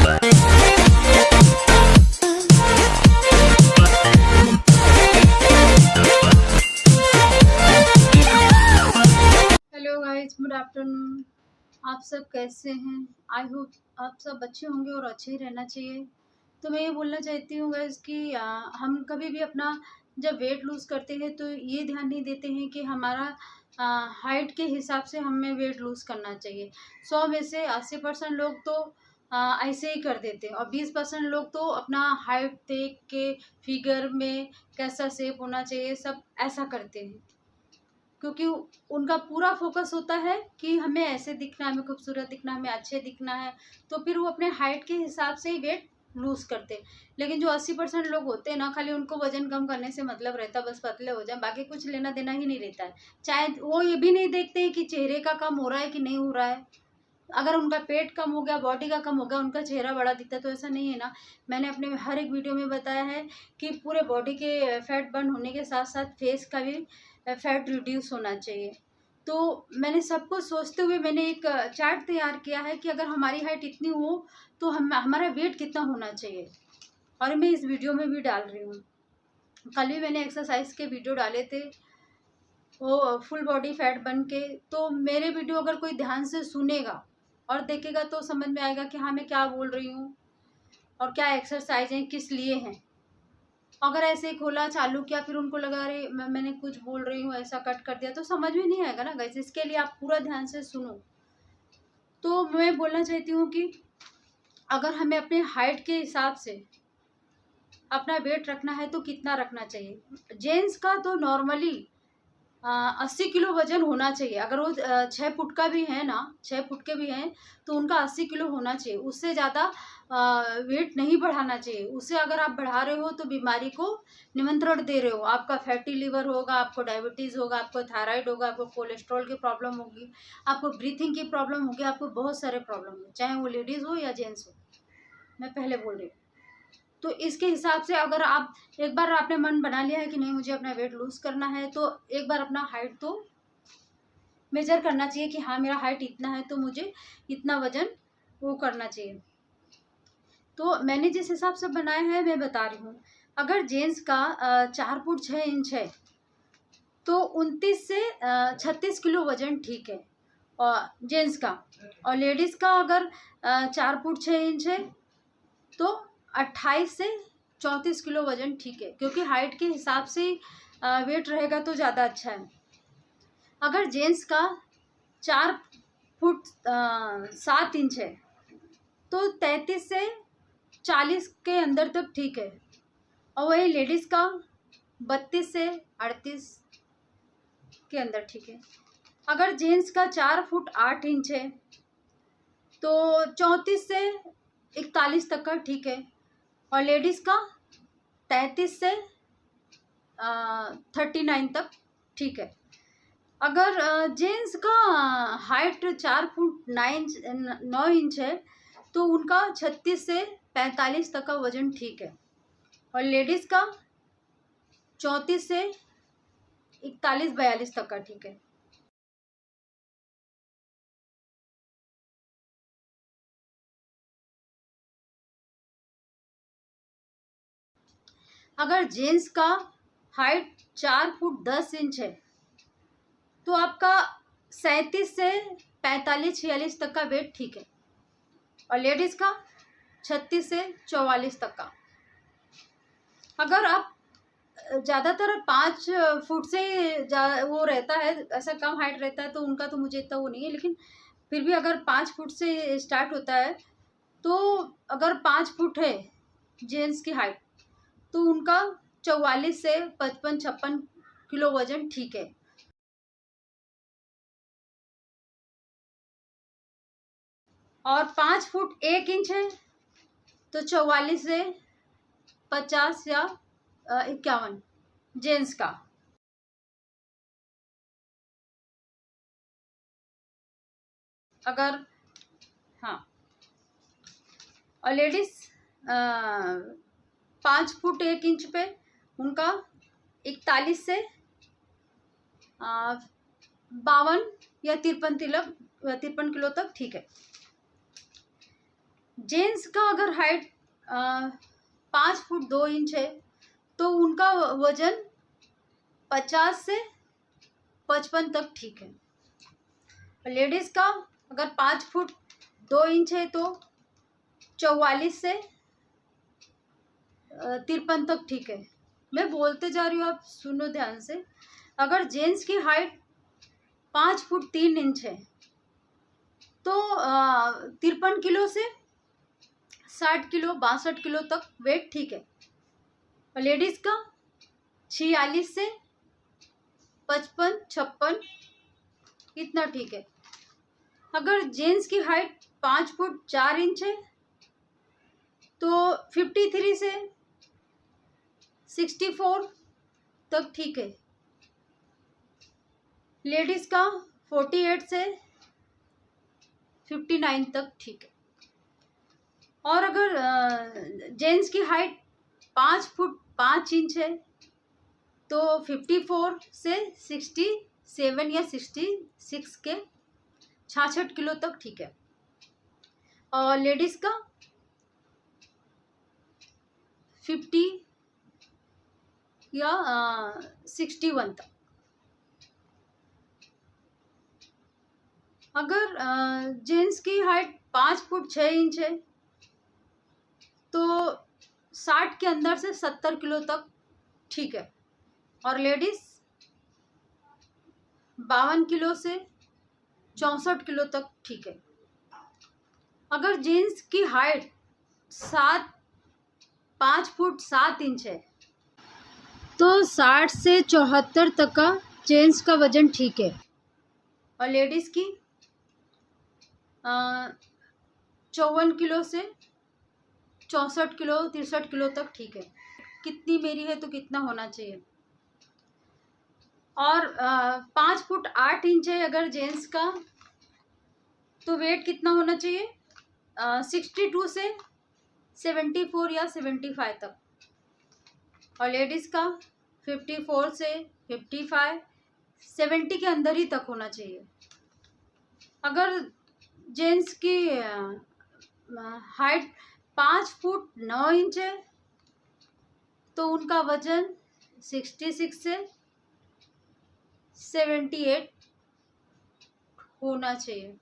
Hello guys, good afternoon. आप सब कैसे हैं? आई होप आप सब अच्छे होंगे और अच्छे ही रहना चाहिए। तो मैं ये बोलना चाहती हूँ गाइस कि हम कभी भी अपना जब वेट लूज़ करते हैं तो ये ध्यान नहीं देते हैं कि हमारा हाइट के हिसाब से हमें वेट लूज़ करना चाहिए। 100 में से 80% लोग तो ऐसे ही कर देते हैं और 20% लोग तो अपना हाइट देख के फिगर में कैसा शेप होना चाहिए सब ऐसा करते हैं, क्योंकि उनका पूरा फोकस होता है कि हमें ऐसे दिखना है, हमें खूबसूरत दिखना है, हमें अच्छे दिखना है, तो फिर वो अपने हाइट के हिसाब से ही वेट लूज़ करते हैं। लेकिन जो 80% लोग होते हैं ना, खाली उनको वजन कम करने से मतलब रहता है, बस पतले हो जाए, बाकी कुछ लेना देना ही नहीं रहता है। चाहे वो ये भी नहीं देखते हैं कि चेहरे का कम हो रहा है कि नहीं हो रहा है। अगर उनका पेट कम हो गया, बॉडी का कम हो गया, उनका चेहरा बड़ा दिखता है, तो ऐसा नहीं है ना। मैंने अपने हर एक वीडियो में बताया है कि पूरे बॉडी के फैट बर्न होने के साथ साथ फेस का भी फैट रिड्यूस होना चाहिए। तो मैंने सब कुछ सोचते हुए मैंने एक चार्ट तैयार किया है कि अगर हमारी हाइट इतनी हो तो हमारा वेट कितना होना चाहिए, और मैं इस वीडियो में भी डाल रही हूँ। कल भी मैंने एक्सरसाइज के वीडियो डाले थे, वो फुल बॉडी फैट बन के। तो मेरे वीडियो अगर कोई ध्यान से सुनेगा और देखेगा तो समझ में आएगा कि हाँ मैं क्या बोल रही हूँ और क्या एक्सरसाइज हैं, किस लिए हैं। अगर ऐसे ही खोला चालू किया फिर उनको लगा अरे मैंने कुछ बोल रही हूँ, ऐसा कट कर दिया, तो समझ में नहीं आएगा ना गाइस। इसके लिए आप पूरा ध्यान से सुनो। तो मैं बोलना चाहती हूँ कि अगर हमें अपने हाइट के हिसाब से अपना वेट रखना है तो कितना रखना चाहिए। जेंट्स का तो नॉर्मली 80 किलो वजन होना चाहिए। अगर वो 6 फुट का भी है ना, 6 फुट के भी हैं, तो उनका 80 किलो होना चाहिए। उससे ज़्यादा वेट नहीं बढ़ाना चाहिए। उससे अगर आप बढ़ा रहे हो तो बीमारी को निमंत्रण दे रहे हो। आपका फैटी लिवर होगा, आपको डायबिटीज़ होगा, आपको थायराइड होगा, आपको कोलेस्ट्रॉल की प्रॉब्लम होगी, आपको ब्रीथिंग की प्रॉब्लम होगी, आपको बहुत सारे प्रॉब्लम होंगे, चाहे वो लेडीज़ हो या जेंट्स हो। मैं पहले बोल रही हूँ। तो इसके हिसाब से अगर आप एक बार आपने मन बना लिया है कि नहीं मुझे अपना वेट लूज़ करना है, तो एक बार अपना हाइट तो मेजर करना चाहिए कि हाँ मेरा हाइट इतना है तो मुझे इतना वजन वो करना चाहिए। तो मैंने जिस हिसाब से बनाया है मैं बता रही हूँ। अगर जेंट्स का 4 फुट 6 इंच है तो 29 से 36 किलो वजन ठीक है, और जेंट्स का। और लेडीज़ का अगर 4 फुट 6 इंच है तो 28 से 34 किलो वजन ठीक है, क्योंकि हाइट के हिसाब से वेट रहेगा तो ज़्यादा अच्छा है। अगर जेंट्स का 4 फुट 7 इंच है तो 33 से 40 के अंदर तक ठीक है, और वही लेडीज़ का 32 से 38 के अंदर ठीक है। अगर जेंट्स का 4 फुट 8 इंच है तो 34 से 41 तक का ठीक है, और लेडीज़ का 33 से 39 तक ठीक है। अगर जेंट्स का हाइट 4 फुट 9 इंच है तो उनका 36 से 45 तक का वजन ठीक है, और लेडीज़ का 34 से 41-42 तक का ठीक है। अगर जेंट्स का हाइट 4 फुट 10 इंच है तो आपका 37 से 45-46 तक का वेट ठीक है, और लेडीज़ का 36 से 44 तक का। अगर आप ज़्यादातर 5 फुट से वो रहता है, ऐसा कम हाइट रहता है, तो उनका तो मुझे इतना वो नहीं है, लेकिन फिर भी अगर 5 फुट से स्टार्ट होता है तो अगर 5 फुट है जेंट्स की हाइट तो उनका 44 से 55-56 किलो वजन ठीक है। और 5 फुट 1 इंच है तो 44 से 50 या 51 जेंट्स का। अगर हाँ, और लेडीज़ 5 फुट 1 इंच पे उनका 41 से 52 या 53 किलो तक ठीक है। जेंट्स का अगर हाइट 5 फुट 2 इंच है तो उनका वजन 50 से 55 तक ठीक है। लेडीज का अगर 5 फुट 2 इंच है तो 44 से 53 तक ठीक है। मैं बोलते जा रही हूँ, आप सुनो ध्यान से। अगर जेंट्स की हाइट 5 फुट 3 इंच है तो 53 किलो से 60 किलो 62 किलो तक वेट ठीक है। और लेडीज का 46 से 55 56 इतना ठीक है। अगर जेंट्स की हाइट 5 फुट 4 इंच है तो 53 से 64 तक ठीक है। लेडीज का 48 से 59 तक ठीक है। और अगर जेंट्स की हाइट 5 फुट 5 इंच है तो 54 से 67 या 66 के 66 किलो तक ठीक है। और लेडीज का 50 या 61 तक। अगर जेंट्स की हाइट 5 फुट 6 इंच है तो 60 के अंदर से 70 किलो तक ठीक है। और लेडीज 52 किलो से 64 किलो तक ठीक है। अगर जेंट्स की हाइट 5 फुट 7 इंच है तो 60 से 74 तक का जेंट्स का वजन ठीक है। और लेडीज की 54 किलो से 64 किलो 63 किलो तक ठीक है। कितनी मेरी है तो कितना होना चाहिए। और 5 फुट 8 इंच है अगर जेंट्स का तो वेट कितना होना चाहिए, 62 से 74 या 75 तक। और लेडीज का 54 से 55 70 के अंदर ही तक होना चाहिए। अगर जेंट्स की हाइट 5 फुट 9 इंच है तो उनका वजन 66 से 78 होना चाहिए।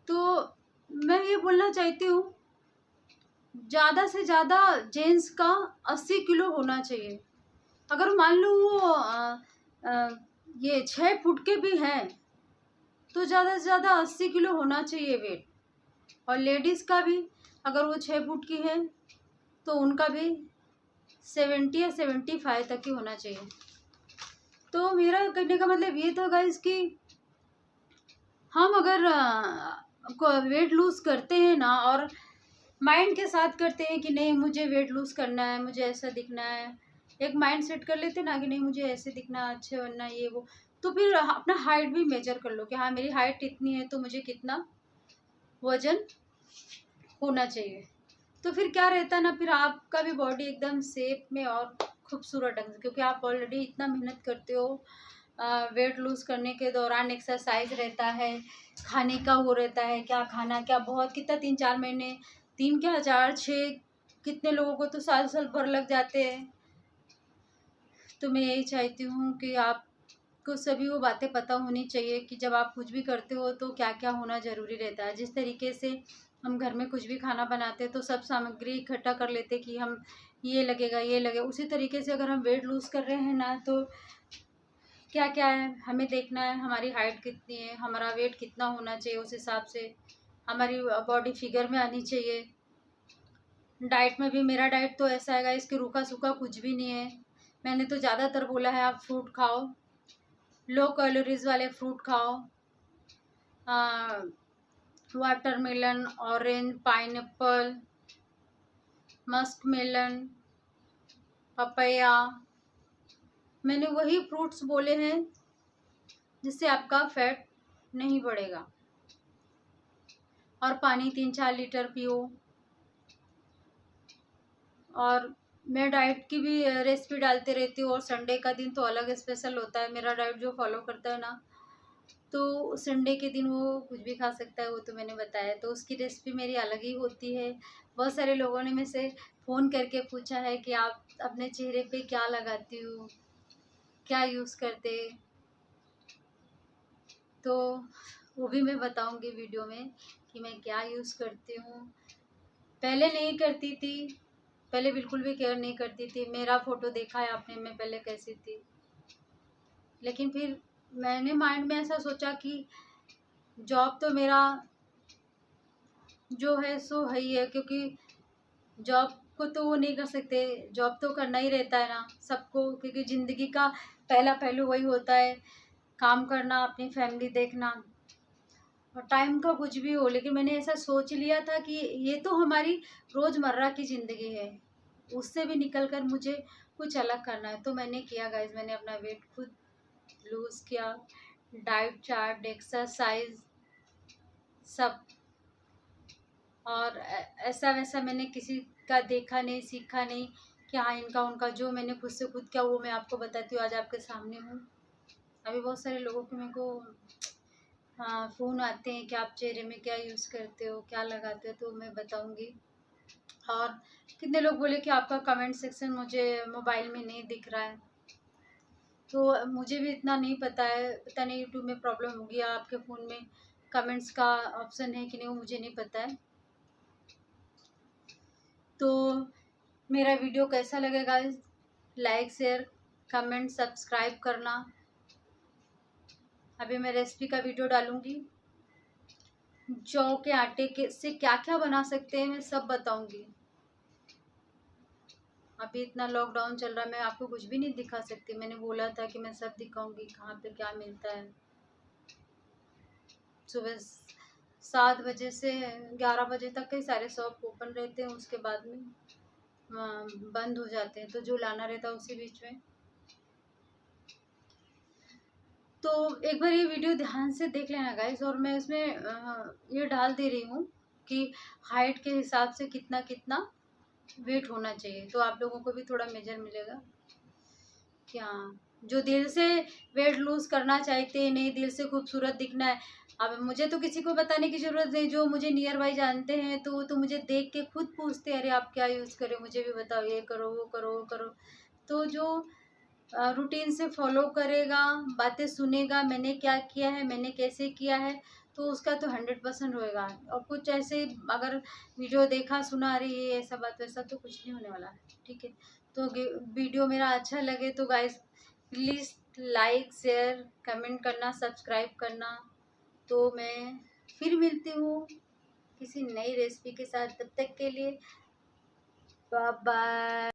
तो मैं ये बोलना चाहती हूँ, ज़्यादा से ज़्यादा जेंट्स का 80 किलो होना चाहिए। अगर मान लो वो ये 6 फुट के भी हैं तो ज़्यादा से ज़्यादा 80 किलो होना चाहिए वेट। और लेडीज़ का भी अगर वो 6 फुट की है तो उनका भी 70 या 75 तक ही होना चाहिए। तो मेरा कहने का मतलब ये था गाइस कि हम अगर वेट लूज़ करते हैं ना और माइंड के साथ करते हैं कि नहीं मुझे वेट लूज़ करना है, मुझे ऐसा दिखना है, एक माइंड सेट कर लेते ना कि नहीं मुझे ऐसे दिखना, अच्छे बनना, ये वो, तो फिर अपना हाइट भी मेजर कर लो कि हाँ मेरी हाइट इतनी है तो मुझे कितना वजन होना चाहिए। तो फिर क्या रहता है ना, फिर आपका भी बॉडी एकदम शेप में और खूबसूरत ढंग से, क्योंकि आप ऑलरेडी इतना मेहनत करते हो। वेट लूज़ करने के दौरान एक्सरसाइज रहता है, खाने का वो रहता है, क्या खाना क्या बहुत कितना 3 4 महीने, 3 क्या 4 6 कितने लोगों को तो साल साल भर लग जाते हैं। तो मैं यही चाहती हूँ कि आपको सभी वो बातें पता होनी चाहिए कि जब आप कुछ भी करते हो तो क्या क्या होना ज़रूरी रहता है। जिस तरीके से हम घर में कुछ भी खाना बनाते हैं तो सब सामग्री इकट्ठा कर लेते कि हम ये लगेगा ये लगेगा, उसी तरीके से अगर हम वेट लूज़ कर रहे हैं ना तो क्या क्या है हमें देखना है, हमारी हाइट कितनी है, हमारा वेट कितना होना चाहिए, उस हिसाब से हमारी बॉडी फिगर में आनी चाहिए। डाइट में भी मेरा डाइट तो ऐसा है इसके रूखा सूखा कुछ भी नहीं है। मैंने तो ज़्यादातर बोला है आप फ्रूट खाओ, लो कैलोरीज वाले फ्रूट खाओ, watermelon, orange, pineapple, muskmelon, papaya, मैंने वही फ्रूट्स बोले हैं जिससे आपका फैट नहीं बढ़ेगा। और पानी 3 4 लीटर पियो। और मैं डाइट की भी रेसिपी डालते रहती हूँ और संडे का दिन तो अलग स्पेशल होता है। मेरा डाइट जो फॉलो करता है ना तो संडे के दिन वो कुछ भी खा सकता है, वो तो मैंने बताया। तो उसकी रेसिपी मेरी अलग ही होती है। बहुत सारे लोगों ने मुझसे फ़ोन करके पूछा है कि आप अपने चेहरे पे क्या लगाती हो, क्या यूज़ करते, तो वो भी मैं बताऊंगी वीडियो में कि मैं क्या यूज़ करती हूँ। पहले नहीं करती थी, पहले बिल्कुल भी केयर नहीं करती थी। मेरा फ़ोटो देखा है आपने, मैं पहले कैसी थी। लेकिन फिर मैंने माइंड में ऐसा सोचा कि जॉब तो मेरा जो है सो है ही है, क्योंकि जॉब को तो वो नहीं कर सकते, जॉब तो करना ही रहता है ना सबको, क्योंकि ज़िंदगी का पहला पहलू वही होता है, काम करना, अपनी फैमिली देखना। और टाइम का कुछ भी हो, लेकिन मैंने ऐसा सोच लिया था कि ये तो हमारी रोज़मर्रा की ज़िंदगी है, उससे भी निकल कर मुझे कुछ अलग करना है। तो मैंने किया गाइस, मैंने अपना वेट खुद लूज़ किया, डाइट चार्ट, एक्सरसाइज सब। और ऐसा वैसा मैंने किसी का देखा नहीं, सीखा नहीं कि हाँ इनका उनका, जो मैंने खुद से खुद किया वो मैं आपको बताती हूँ, आज आपके सामने हूँ। अभी बहुत सारे लोगों के मेरे को हाँ फ़ोन आते हैं कि आप चेहरे में क्या यूज़ करते हो, क्या लगाते हो, तो मैं बताऊँगी। और कितने लोग बोले कि आपका कमेंट सेक्शन मुझे मोबाइल में नहीं दिख रहा है, तो मुझे भी इतना नहीं पता है, पता नहीं यूट्यूब में प्रॉब्लम होगी या आपके फ़ोन में कमेंट्स का ऑप्शन है कि नहीं, वो मुझे नहीं पता है। तो मेरा वीडियो कैसा लगेगा, लाइक शेयर कमेंट सब्सक्राइब करना। अभी मैं रेसिपी का वीडियो डालूंगी, जौ के आटे के से क्या क्या बना सकते हैं मैं सब बताऊंगी। अभी इतना लॉकडाउन चल रहा है, मैं आपको कुछ भी नहीं दिखा सकती। मैंने बोला था कि मैं सब दिखाऊंगी, कहाँ पे क्या मिलता है। सुबह 7 बजे से 11 बजे तक के सारे शॉप ओपन रहते हैं, उसके बाद में बंद हो जाते हैं, तो जो लाना रहता है उसी बीच में। तो एक बार ये वीडियो ध्यान से देख लेना गाइस, और मैं इसमें ये डाल दे रही हूँ कि हाइट के हिसाब से कितना कितना वेट होना चाहिए, तो आप लोगों को भी थोड़ा मेजर मिलेगा कि हाँ जो दिल से वेट लूज करना चाहते हैं, नहीं दिल से खूबसूरत दिखना है। अब मुझे तो किसी को बताने की ज़रूरत नहीं, जो मुझे नियर बाई जानते हैं तो वो तो मुझे देख के खुद पूछते हैं, अरे आप क्या यूज़ करें, मुझे भी बताओ, ये करो वो करो वो करो। तो जो रूटीन से फॉलो करेगा, बातें सुनेगा, मैंने क्या किया है, मैंने कैसे किया है, तो उसका तो 100% होएगा। और कुछ ऐसे अगर वीडियो देखा सुना, अरे ये ऐसा बात वैसा, तो कुछ नहीं होने वाला। ठीक है, तो वीडियो मेरा अच्छा लगे तो guys please like share comment करना, सब्सक्राइब करना। तो मैं फिर मिलती हूँ किसी नई रेसिपी के साथ, तब तक के लिए बाय बाय।